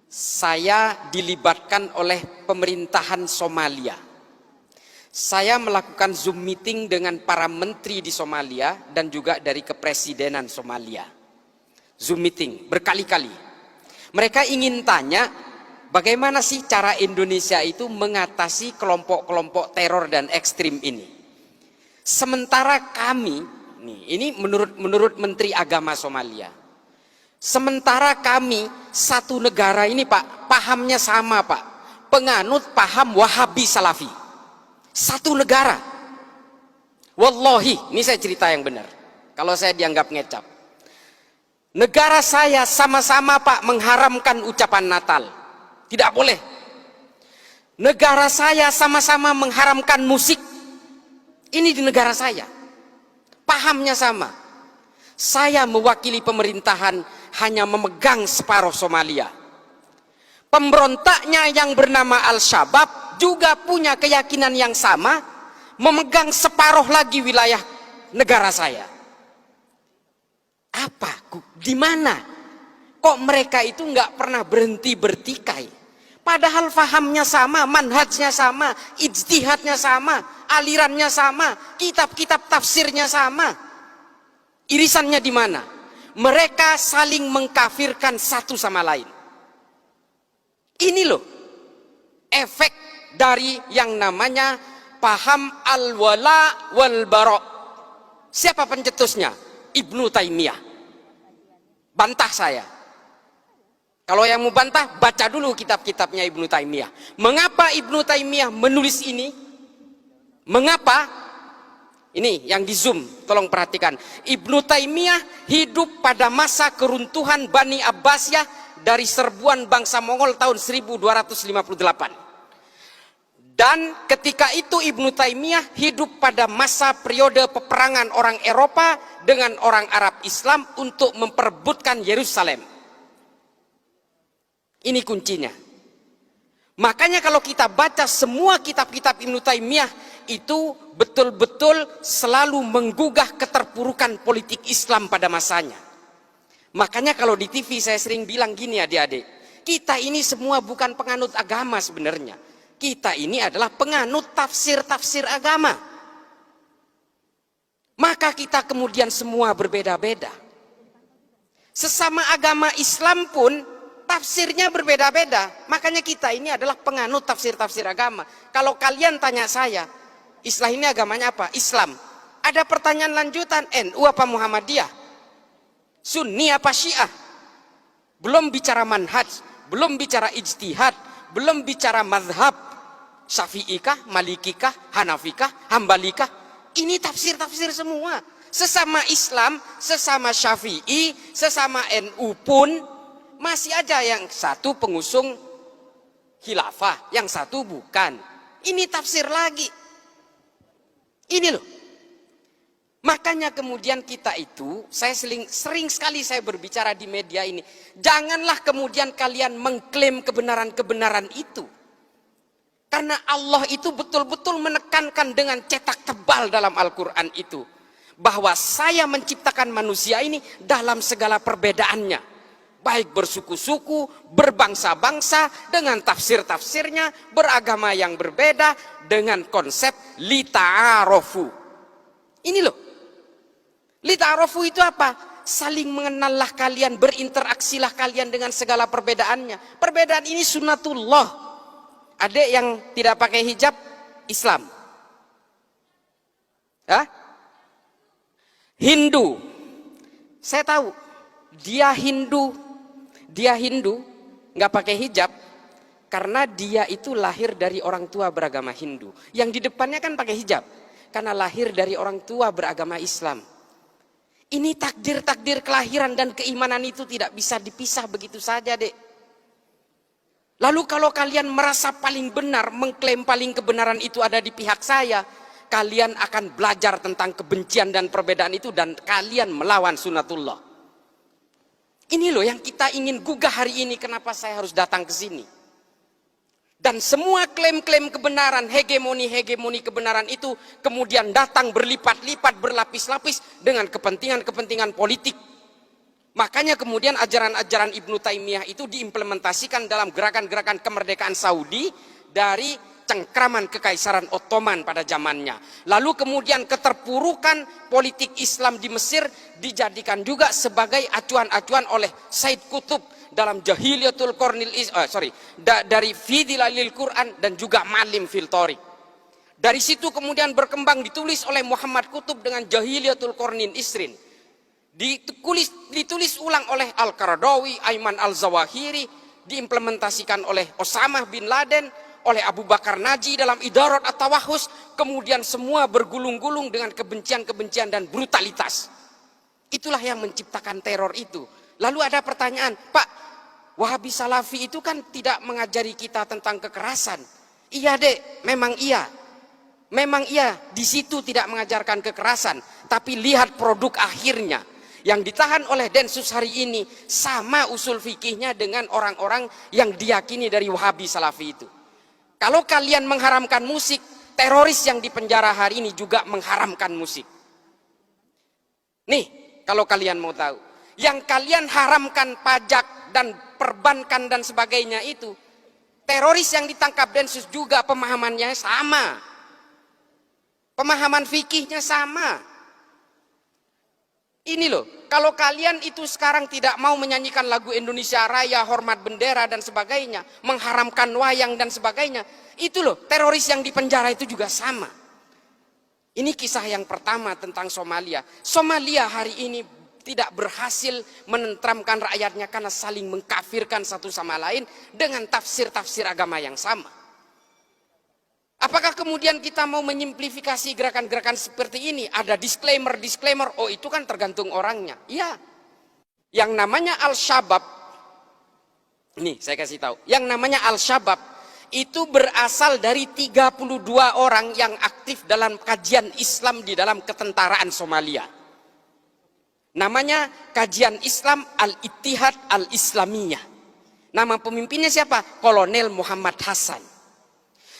saya dilibatkan oleh pemerintahan Somalia. Saya melakukan Zoom meeting dengan para menteri di Somalia dan juga dari kepresidenan Somalia. Zoom meeting berkali-kali. Mereka ingin tanya bagaimana sih cara Indonesia itu mengatasi kelompok-kelompok teror dan ekstrim ini. Sementara kami, ini menurut Menteri Agama Somalia. Sementara kami satu negara ini Pak, pahamnya sama Pak. Penganut paham Wahabi Salafi. Satu negara. Wallahi, ini saya cerita yang benar. Kalau saya dianggap ngecap. Negara saya sama-sama Pak mengharamkan ucapan Natal. Tidak boleh. Negara saya sama-sama mengharamkan musik. Ini di negara saya. Pahamnya sama. Saya mewakili pemerintahan hanya memegang separuh Somalia. Pemberontaknya yang bernama Al-Shabaab juga punya keyakinan yang sama, memegang separuh lagi wilayah negara saya. Apa? Di mana? Kok mereka itu nggak pernah berhenti bertikai? Padahal fahamnya sama, manhajnya sama, ijtihadnya sama, alirannya sama, kitab-kitab tafsirnya sama. Irisannya di mana? Mereka saling mengkafirkan satu sama lain. Ini loh efek dari yang namanya paham al-wala wal bara. Siapa pencetusnya? Ibnu Taimiyah. Bantah saya. Kalau yang mau bantah, baca dulu kitab-kitabnya Ibnu Taimiyah. Mengapa Ibnu Taimiyah menulis ini? Mengapa? Ini yang di Zoom, tolong perhatikan. Ibnu Taimiyah hidup pada masa keruntuhan Bani Abbasiyah dari serbuan bangsa Mongol tahun 1258. Dan ketika itu Ibnu Taimiyah hidup pada masa periode peperangan orang Eropa dengan orang Arab Islam untuk memperebutkan Yerusalem. Ini kuncinya. Makanya kalau kita baca semua kitab-kitab Ibnu Taimiyah itu betul-betul selalu menggugah keterpurukan politik Islam pada masanya. Makanya kalau di TV saya sering bilang gini adik-adik, kita ini semua bukan penganut agama sebenarnya. Kita ini adalah penganut tafsir-tafsir agama. Maka kita kemudian semua berbeda-beda. Sesama agama Islam pun tafsirnya berbeda-beda. Makanya kita ini adalah penganut tafsir-tafsir agama. Kalau kalian tanya saya, Islam ini agamanya apa? Islam. Ada pertanyaan lanjutan, NU apa Muhammadiyah? Sunni apa Syiah? Belum bicara manhaj, belum bicara ijtihad, belum bicara mazhab. Syafi'ikah, Malikikah, Hanafikah, Hambalikah? Ini tafsir-tafsir semua. Sesama Islam, sesama Syafi'i, sesama NU pun masih aja yang satu pengusung khilafah, yang satu bukan. Ini tafsir lagi. Ini loh. Makanya kemudian kita itu, saya sering sekali saya berbicara di media ini. Janganlah kemudian kalian mengklaim kebenaran-kebenaran itu. Karena Allah itu betul-betul menekankan dengan cetak tebal dalam Al-Quran itu. Bahwa saya menciptakan manusia ini dalam segala perbedaannya. Baik bersuku-suku, berbangsa-bangsa, dengan tafsir-tafsirnya, beragama yang berbeda, dengan konsep lita'arofu. Ini loh. Lita'arofu itu apa? Saling mengenallah kalian, berinteraksilah kalian dengan segala perbedaannya. Perbedaan ini sunnatullah. Adik yang tidak pakai hijab, Islam. Hah? Hindu. Saya tahu, dia Hindu, nggak pakai hijab, karena dia itu lahir dari orang tua beragama Hindu. Yang di depannya kan pakai hijab, karena lahir dari orang tua beragama Islam. Ini takdir-takdir kelahiran dan keimanan itu tidak bisa dipisah begitu saja, Dek. Lalu kalau kalian merasa paling benar, mengklaim paling kebenaran itu ada di pihak saya, kalian akan belajar tentang kebencian dan perbedaan itu dan kalian melawan sunnatullah. Ini loh yang kita ingin gugah hari ini, kenapa saya harus datang ke sini. Dan semua klaim-klaim kebenaran, hegemoni kebenaran itu kemudian datang berlipat-lipat, berlapis-lapis dengan kepentingan-kepentingan politik. Makanya kemudian ajaran-ajaran Ibnu Taimiyah itu diimplementasikan dalam gerakan-gerakan kemerdekaan Saudi dari cengkraman Kekaisaran Ottoman pada zamannya. Lalu kemudian keterpurukan politik Islam di Mesir dijadikan juga sebagai acuan-acuan oleh Said Qutb dalam Jahiliyatul Qarnil dari Fidilalil Quran dan juga Malim fil Thariq. Dari situ kemudian berkembang ditulis oleh Muhammad Qutb dengan Jahiliyatul Qarnin Isrin. Ditulis ulang oleh Al-Qaradawi, Ayman Al-Zawahiri, diimplementasikan oleh Osama bin Laden, oleh Abu Bakar Naji dalam Idarat At-Tawahus, kemudian semua bergulung-gulung dengan kebencian-kebencian dan brutalitas. Itulah yang menciptakan teror itu. Lalu ada pertanyaan, Pak, Wahabi Salafi itu kan tidak mengajari kita tentang kekerasan. Iya dek, memang iya. Memang iya, di situ tidak mengajarkan kekerasan, tapi lihat produk akhirnya. Yang ditahan oleh Densus hari ini sama usul fikihnya dengan orang-orang yang diyakini dari Wahabi Salafi itu. Kalau kalian mengharamkan musik, teroris yang dipenjara hari ini juga mengharamkan musik. Nih, kalau kalian mau tahu, yang kalian haramkan pajak dan perbankan dan sebagainya itu, teroris yang ditangkap Densus juga pemahamannya sama. Pemahaman fikihnya sama. Ini loh, kalau kalian itu sekarang tidak mau menyanyikan lagu Indonesia Raya, hormat bendera dan sebagainya, mengharamkan wayang dan sebagainya, itu loh, teroris yang dipenjara itu juga sama. Ini kisah yang pertama tentang Somalia. Somalia hari ini tidak berhasil menenteramkan rakyatnya karena saling mengkafirkan satu sama lain dengan tafsir-tafsir agama yang sama. Apakah kemudian kita mau menyimplifikasi gerakan-gerakan seperti ini? Ada disclaimer, oh itu kan tergantung orangnya. Iya. Yang namanya Al-Shabaab, nih saya kasih tahu, yang namanya Al-Shabaab itu berasal dari 32 orang yang aktif dalam kajian Islam di dalam ketentaraan Somalia. Namanya kajian Islam Al-Ittihad Al-Islamiyah. Nama pemimpinnya siapa? Kolonel Muhammad Hasan.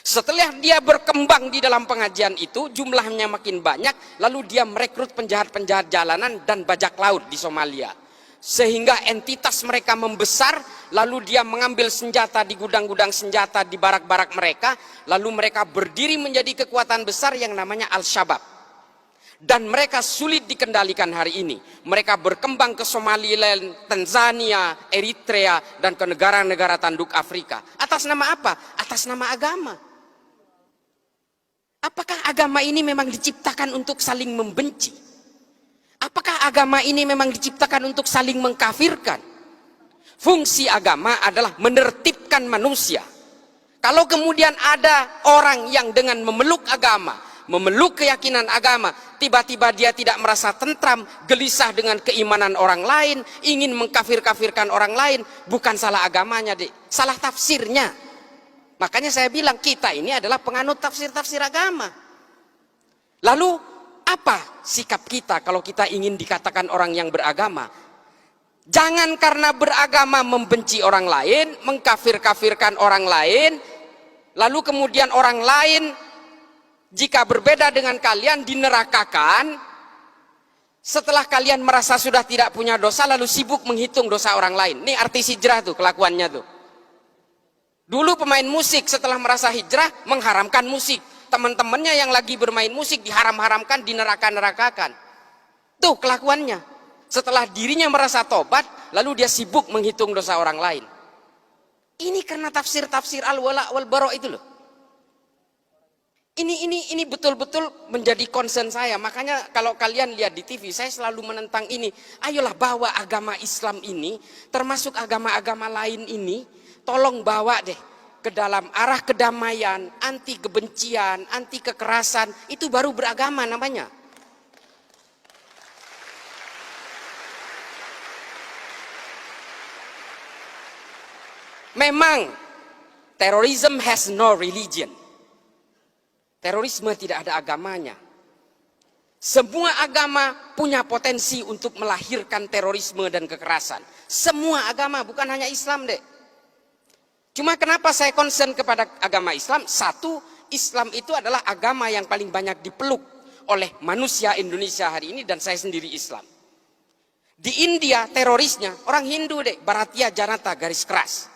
Setelah dia berkembang di dalam pengajian itu, jumlahnya makin banyak, lalu dia merekrut penjahat-penjahat jalanan dan bajak laut di Somalia. Sehingga entitas mereka membesar, lalu dia mengambil senjata di gudang-gudang senjata di barak-barak mereka, lalu mereka berdiri menjadi kekuatan besar yang namanya Al-Shabaab. Dan mereka sulit dikendalikan hari ini. Mereka berkembang ke Somaliland, Tanzania, Eritrea, dan ke negara-negara tanduk Afrika. Atas nama apa? Atas nama agama. Apakah agama ini memang diciptakan untuk saling membenci? Apakah agama ini memang diciptakan untuk saling mengkafirkan? Fungsi agama adalah menertibkan manusia. Kalau kemudian ada orang yang dengan memeluk agama, memeluk keyakinan agama, tiba-tiba dia tidak merasa tentram, gelisah dengan keimanan orang lain, ingin mengkafir-kafirkan orang lain, bukan salah agamanya, Dek, salah tafsirnya. Makanya saya bilang kita ini adalah penganut tafsir-tafsir agama. Lalu apa sikap kita kalau kita ingin dikatakan orang yang beragama? Jangan karena beragama membenci orang lain, mengkafir-kafirkan orang lain, lalu kemudian orang lain jika berbeda dengan kalian dinerakakan. Setelah kalian merasa sudah tidak punya dosa, lalu sibuk menghitung dosa orang lain. Ini artis hijrah tuh kelakuannya tuh. Dulu pemain musik setelah merasa hijrah mengharamkan musik. Teman-temannya yang lagi bermain musik diharam-haramkan, dineraka-nerakakan. Tuh kelakuannya. Setelah dirinya merasa tobat, lalu dia sibuk menghitung dosa orang lain. Ini karena tafsir-tafsir al-wala wal-bara itu loh. Ini betul-betul menjadi concern saya. Makanya kalau kalian lihat di TV, saya selalu menentang ini. Ayolah bawa agama Islam ini, termasuk agama-agama lain ini, tolong bawa deh ke dalam arah kedamaian, anti kebencian, anti kekerasan. Itu baru beragama namanya. Memang terrorism has no religion. Terorisme tidak ada agamanya. Semua agama punya potensi untuk melahirkan terorisme dan kekerasan. Semua agama, bukan hanya Islam, Dek. Cuma kenapa saya concern kepada agama Islam? Satu, Islam itu adalah agama yang paling banyak dipeluk oleh manusia Indonesia hari ini, dan saya sendiri Islam. Di India terorisnya orang Hindu deh, Bharatiya Janata garis keras.